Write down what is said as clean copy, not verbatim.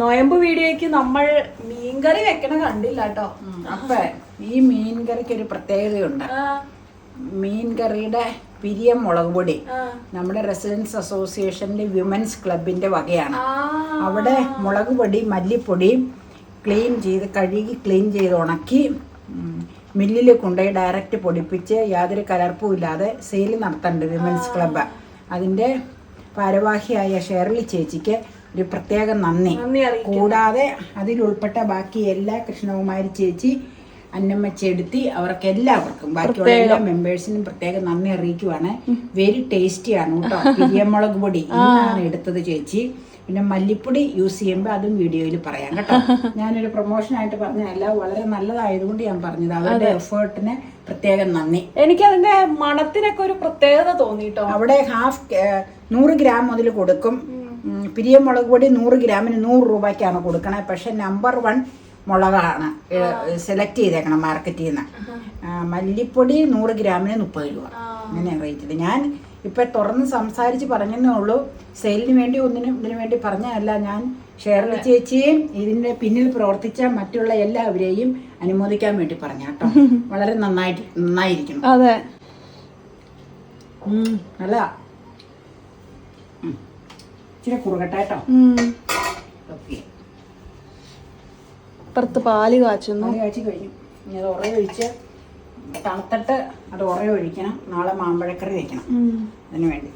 നോയമ്പ് വീഡിയോയ്ക്ക് നമ്മൾ മീൻകറി വെക്കണ കണ്ടില്ല കേട്ടോ. അപ്പൊ ഈ മീൻകറിക്ക് ഒരു പ്രത്യേകതയുണ്ട്. മീൻകറിയുടെ പിരിയം മുളക് പൊടി നമ്മുടെ റെസിഡൻസ് അസോസിയേഷന്റെ വിമൻസ് ക്ലബിന്റെ വകയാണ്. അവിടെ മുളക് പൊടി മല്ലിപ്പൊടി കഴുകി ക്ലീൻ ചെയ്ത് ഉണക്കി മില്ലിൽ കൊണ്ടുപോയി ഡയറക്റ്റ് പൊടിപ്പിച്ച് യാതൊരു കലർപ്പും ഇല്ലാതെ സെയിൽ നടത്തുന്നുണ്ട് വിമൻസ് ക്ലബ്ബ്. അതിന്റെ ഭാരവാഹിയായ ഷേർലി ചേച്ചിക്ക് ഒരു പ്രത്യേക നന്ദി. കൂടാതെ അതിലുൾപ്പെട്ട ബാക്കി എല്ലാ കൃഷ്ണകുമാരി ചേച്ചി, അന്നമ്മ ചെടുത്തി, അവർക്ക് എല്ലാവർക്കും ബാക്കിയുള്ള എല്ലാ മെമ്പേഴ്സിനും പ്രത്യേക നന്ദി അറിയിക്കുവാണ്. വെരി ടേസ്റ്റിയാണ് കേട്ടോ. പിരിയമുളക് പൊടി ഇന്നാണ് എടുത്തത് ചേച്ചി. പിന്നെ മല്ലിപ്പൊടി യൂസ് ചെയ്യുമ്പോൾ അതും വീഡിയോയിൽ പറയാം കേട്ടോ. ഞാനൊരു പ്രൊമോഷനായിട്ട് പറഞ്ഞതല്ല, വളരെ നല്ലതായതുകൊണ്ട് ഞാൻ പറഞ്ഞത്. അവരുടെ എഫേർട്ടിന് പ്രത്യേകം നന്ദി. എനിക്ക് അതിന്റെ മണത്തിനൊക്കെ ഒരു പ്രത്യേകത തോന്നിട്ടോ. അവിടെ 100 ഗ്രാം മുതൽ കൊടുക്കും. പിരിയമുളക് പൊടി 100 ഗ്രാമിന് 100 രൂപയ്ക്കാണ് കൊടുക്കണേ. പക്ഷെ നമ്പർ 1 മുളകാണ് സെലക്ട് ചെയ്തേക്കണം മാർക്കറ്റിൽ നിന്ന്. മല്ലിപ്പൊടി 100 ഗ്രാമിന് 30 രൂപ അങ്ങനെ റേറ്റിൽ. ഞാൻ ഇപ്പം തുറന്ന് സംസാരിച്ച് പറഞ്ഞതേ ഉള്ളൂ. സെയിലിന് വേണ്ടി ഇതിനു വേണ്ടി പറഞ്ഞതല്ല. ഞാൻ ഷേർലി ചേച്ചിയെയും ഇതിൻ്റെ പിന്നിൽ പ്രവർത്തിച്ച മറ്റുള്ള എല്ലാവരെയും അനുമോദിക്കാൻ വേണ്ടി പറഞ്ഞ കേട്ടോ. വളരെ നന്നായിരിക്കണം. അതെ, നല്ലതാ. ഇച്ചിരി കുറുകട്ടെ കേട്ടോ. ഓക്കെ, പുറത്ത് പാല് കാച്ചുന്നു. കാച്ചി കഴിഞ്ഞു. ഇനി അത് ഉറയൊഴിച്ച് തണുത്തിട്ട് അത് ഉറയൊഴിക്കണം. നാളെ മാമ്പഴക്കറി വെക്കണം. അതിന് വേണ്ടി